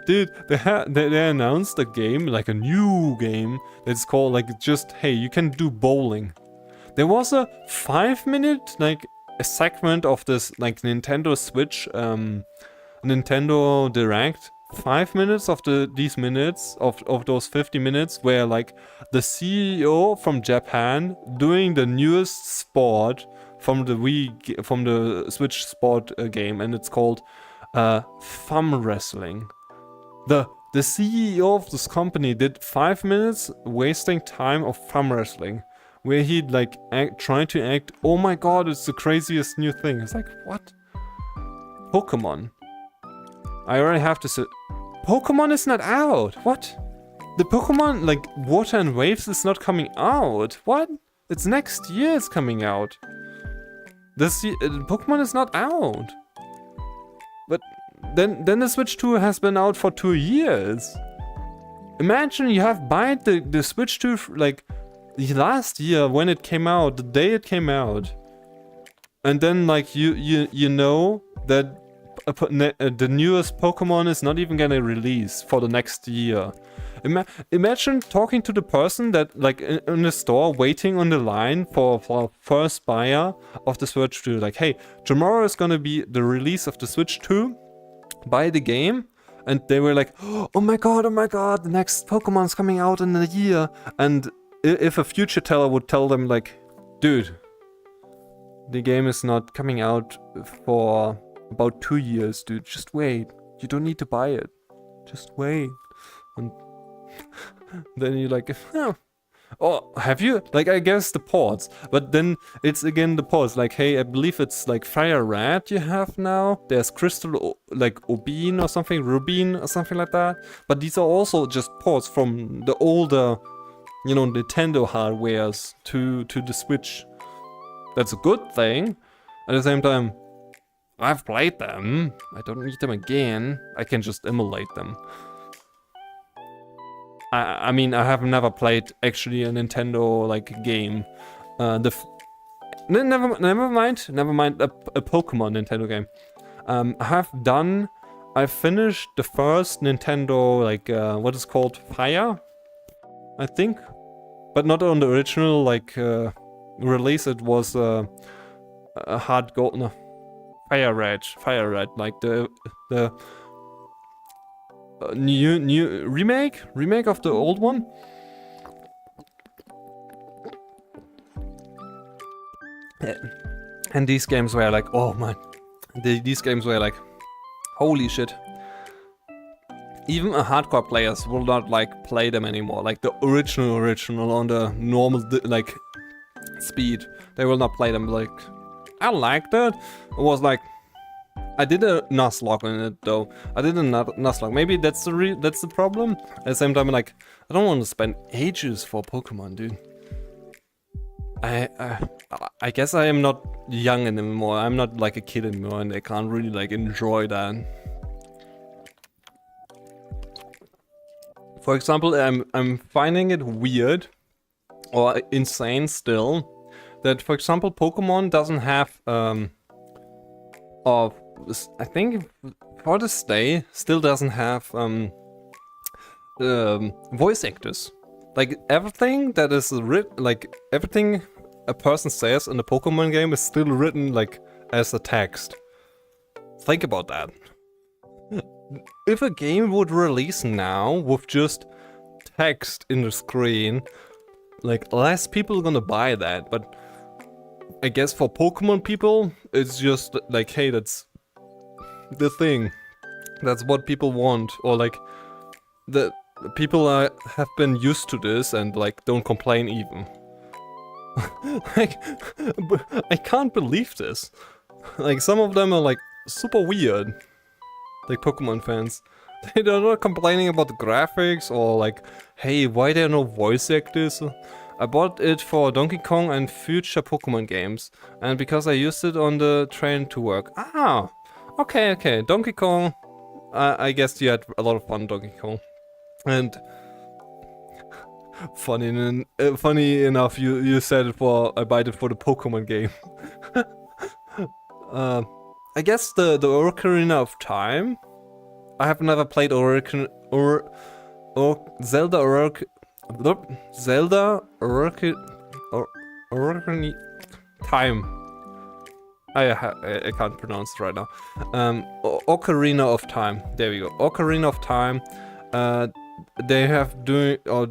Dude, they announced a game, like a new game, that's called like just, hey, you can do bowling. There was a 5-minute, like, a segment of this, like, Nintendo Switch, Nintendo Direct. 5 minutes of these minutes, of those 50 minutes, where, like, the CEO from Japan doing the newest sport from the Switch sport game, and it's called thumb wrestling. The CEO of this company did 5 minutes wasting time of thumb wrestling, where he'd like trying to act, oh my god, it's the craziest new thing. It's like, what? Pokemon. I already have to say, Pokemon is not out. What? The Pokemon, like, Water and Waves is not coming out. What? It's next year it's coming out. Pokemon is not out. But then the Switch 2 has been out for 2 years. Imagine you have bought the Switch 2 like last year when it came out, the day it came out. And then like you know that the newest Pokemon is not even gonna release for the next year. Imagine talking to the person that like in the store waiting on the line for first buyer of the Switch 2. Like, hey, tomorrow is gonna be the release of the Switch 2. Buy the game. And they were like, oh my god, the next Pokemon's coming out in a year. And if a future teller would tell them like, dude, the game is not coming out for about 2 years, dude. Just wait. You don't need to buy it. Just wait. And then you're like, oh, oh, have you? Like, I guess the ports. But then it's again the ports. Like, hey, I believe it's like Fire Red you have now. There's Crystal, like Obine or something, Rubine or something like that. But these are also just ports from the older, you know, Nintendo hardwares to the Switch. That's a good thing. At the same time, I've played them. I don't need them again. I can just emulate them. I mean, I have never played actually a Nintendo like game. Never mind a Pokemon Nintendo game. I finished the first Nintendo like what is called Fire, I think, but not on the original like release. It was a hard gold, no, Fire Red, like the new remake of the old one. And these games were like, oh man, these games were like, holy shit. Even a hardcore players will not like play them anymore. Like the original on the normal like speed, they will not play them. Like, I liked it. It was like, I did a Nuzlocke in it though. I did a Nuzlocke. Maybe that's the problem. At the same time, like, I don't want to spend ages for Pokemon, dude. I guess I am not young anymore. I'm not like a kid anymore, and I can't really like enjoy that. For example, I'm finding it weird or insane still that, for example, Pokemon doesn't have I think for this day still doesn't have voice actors. Like everything that is written, like everything a person says in the Pokemon game is still written like as a text. Think about that. If a game would release now with just text in the screen, like less people are gonna buy that. But I guess for Pokemon people, it's just like, hey, that's the thing. That's what people want, or like the people have been used to this and like don't complain even. Like, I can't believe this. Like some of them are like super weird, like Pokemon fans. They're not complaining about the graphics or like, hey, why there are no voice actors. I bought it for Donkey Kong and future Pokemon games, and because I used it on the train to work. Ah, okay, Donkey Kong. I guess you had a lot of fun, Donkey Kong. And funny enough, you said it for I bought it for the Pokemon game. I guess the Ocarina of Time. I have never played Zelda Ocarina Time. I can't pronounce it right now. Ocarina of Time. There we go. Ocarina of Time. They have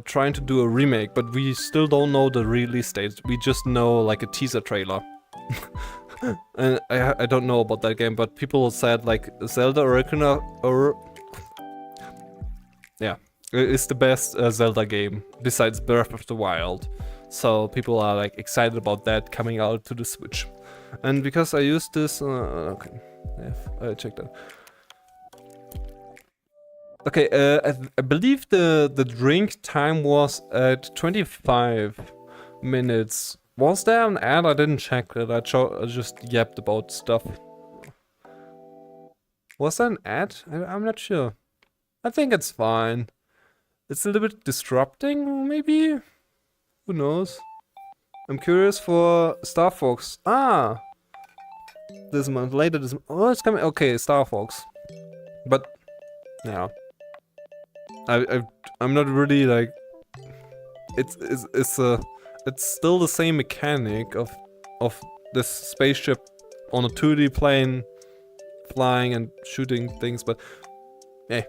trying to do a remake, but we still don't know the release date. We just know like a teaser trailer. And I don't know about that game, but people said like Zelda Ocarina it's the best Zelda game besides Breath of the Wild. So people are like excited about that coming out to the Switch. And because I used this, okay, yeah, I checked that. Okay, I believe the drink time was at 25 minutes. Was there an ad? I didn't check it. I just yapped about stuff. Was there an ad? I'm not sure. I think it's fine. It's a little bit disrupting, maybe? Who knows? I'm curious for Star Fox. Ah! This month, later this month. Oh, it's coming. Okay, Star Fox. But, yeah. I'm not really like... It's still the same mechanic of this spaceship on a 2D plane flying and shooting things, but hey.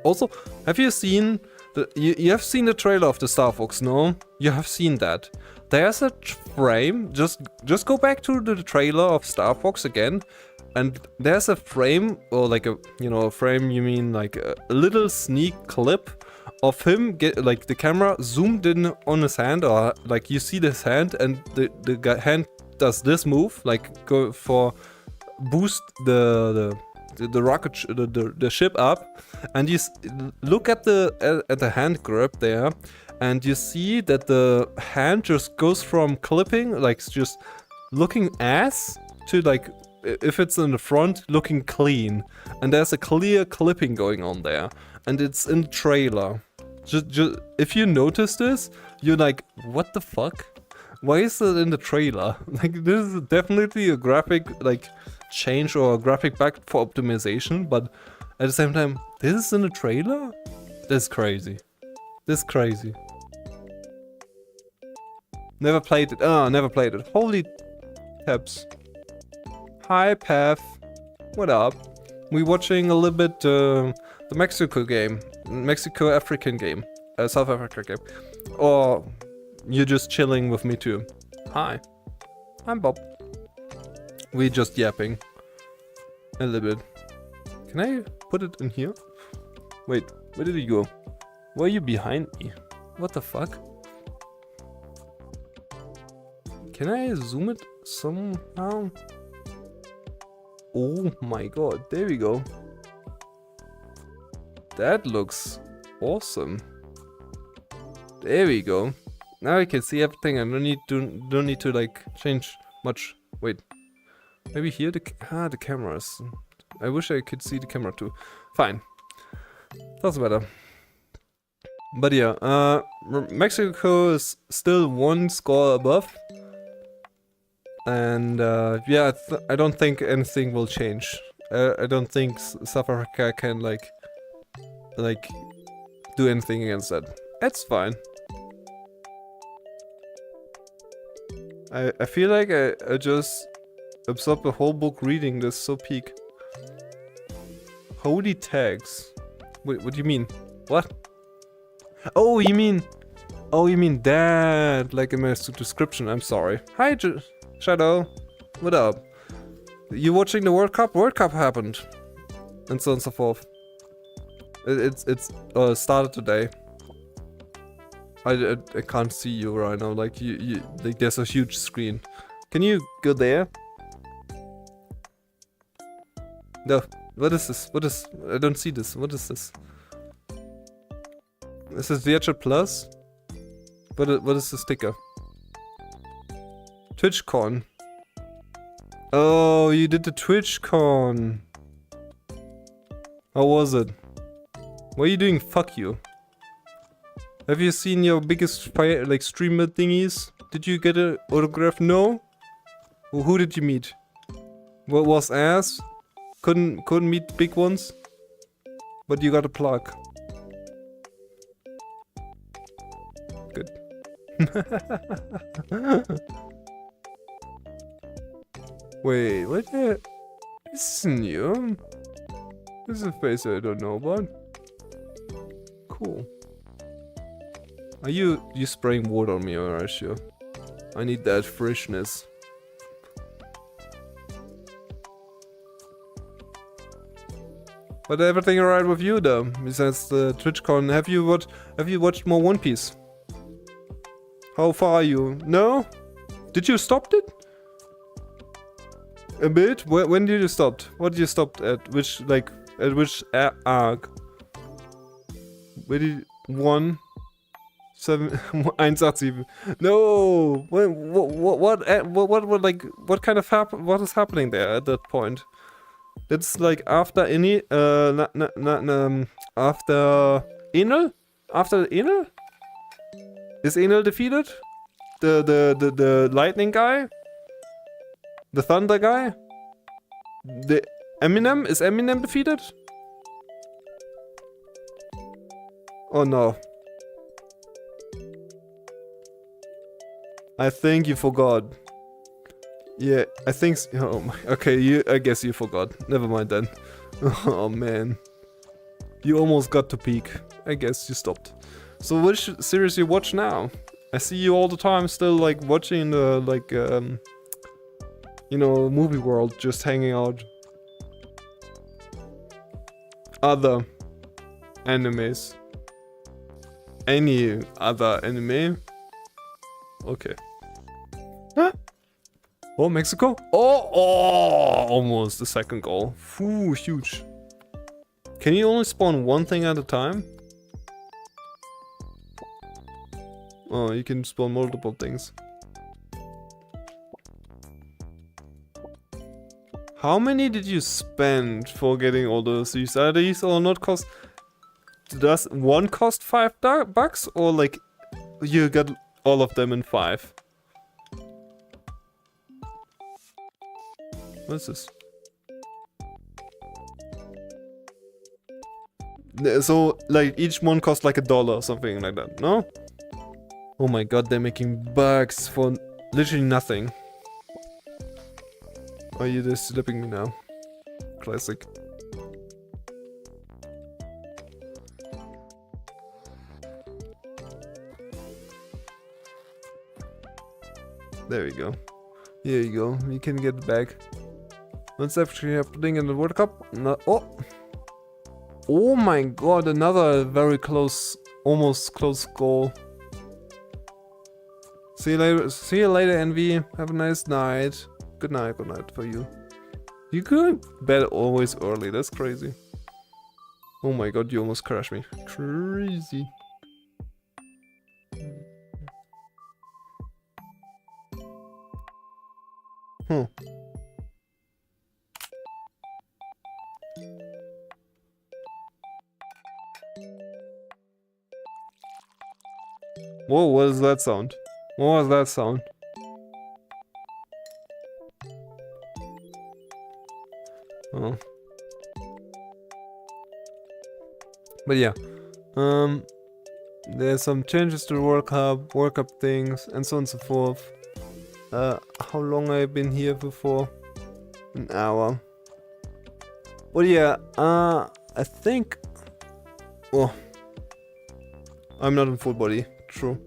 Also, have you seen you have seen the trailer of the Star Fox, no? You have seen that. There's a frame, just go back to the trailer of Star Fox again. and there's a frame, or like a, you know, a frame, you mean like a little sneak clip of him like the camera zoomed in on his hand, or like you see this hand, and the hand does this move, like go for boost the rocket the ship up, and you look at the hand grip there, and you see that the hand just goes from clipping, like just looking ass, to like, if it's in the front, looking clean, and there's a clear clipping going on there, and it's in the trailer. Just if you notice this, you're like, what the fuck? Why is it in the trailer? Like, this is definitely a graphic like change or a graphic bug for optimization, but at the same time, this is in the trailer? That's crazy. This is crazy. Never played it. Oh, never played it. Holy tabs. Hi, Path. What up? We watching a little bit the Mexico game. Mexico-African game. South Africa game. Or you're just chilling with me too. Hi. I'm Bob. We just yapping. A little bit. Can I put it in here? Wait, where did he go? Why are you behind me? What the fuck? Can I zoom it somehow? Oh my god, there we go. That looks awesome. There we go. Now I can see everything. I don't need to like change much. Wait, maybe here the cameras. I wish I could see the camera too. Fine, that's better. But yeah, Mexico is still one score above. And yeah, I don't think anything will change. I don't think South Africa can like do anything against that. It's fine. I feel like I just absorbed the whole book reading this, so peak. Holy tags. Wait, what do you mean? What? Oh, you mean that, like in my description. I'm sorry. Hi, Shadow. What up? You watching the World Cup? World Cup happened. And so on and so forth. It's started today. I can't see you right now. Like you like there's a huge screen. Can you go there? No. What is this? What is? I don't see this. What is this? Is this VHR Plus? What is the sticker? TwitchCon. Oh, you did the TwitchCon. How was it? What are you doing? Fuck you. Have you seen your biggest fire, like streamer thingies? Did you get an autograph? No? Well, who did you meet? What was ass? Couldn't meet big ones? But you got a plug. Good. Wait, what the? This is new. This is a face I don't know about. Cool. Are you spraying water on me, or are you? I need that freshness. But everything alright with you though, besides the TwitchCon. Have you watched more One Piece? How far are you? No? Did you stop it? A bit? When did you stop? What did you stop at? Which arc? Where did 1 7 187? No. What kind of what is happening there at that point? It's like after any after Enel? After Enel? Is Enel defeated? The lightning guy? The thunder guy? The Eminem? Is Eminem defeated? Oh no. I think you forgot. Yeah, I think oh my, okay, I guess you forgot. Never mind then. Oh man. You almost got to peak. I guess you stopped. So which series you watch now? I see you all the time still like watching the like you know, movie world, just hanging out. other animes? Any other anime? Okay. Huh? Oh, Mexico? Oh, almost the second goal. Phew, huge. Can you only spawn one thing at a time? Oh, you can spawn multiple things. How many did you spend for getting all those? Are these all not cost? Does one cost $5 or like you got all of them in 5? What's this? So like each one costs like $1 or something like that, no? Oh my god, they're making bugs for literally nothing. Are you just slipping me now? Classic. There we go. Here you go. You can get it back. What's actually happening in the World Cup? No, oh my god, another very close, almost close goal. See you later, Envy. Have a nice night. Good night for you. You go to bed always early, that's crazy. Oh my god, you almost crashed me. Crazy. Huh. Whoa, what is that sound? What was that sound? Oh. But yeah. There's some changes to the World Cup things, and so on and so forth. How long I've been here before? An hour. Well, yeah, I think... Oh. I'm not in full body, true.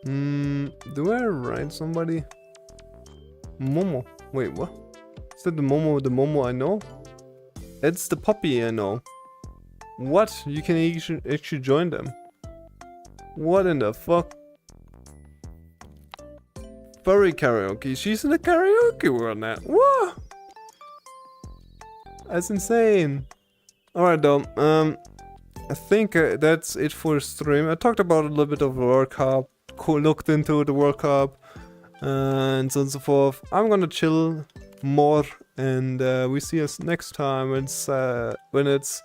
Do I ride somebody? Momo. Wait, what? Is that the Momo I know? It's the puppy I know. What? You can actually join them. What in the fuck? Furry karaoke. She's in the karaoke world now. What? That's insane. Alright though, I think that's it for the stream. I talked about a little bit of the World Cup, looked into the World Cup, and so on and so forth. I'm gonna chill more, and we see us next time when it's,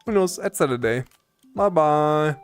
who knows, at Saturday. Bye bye.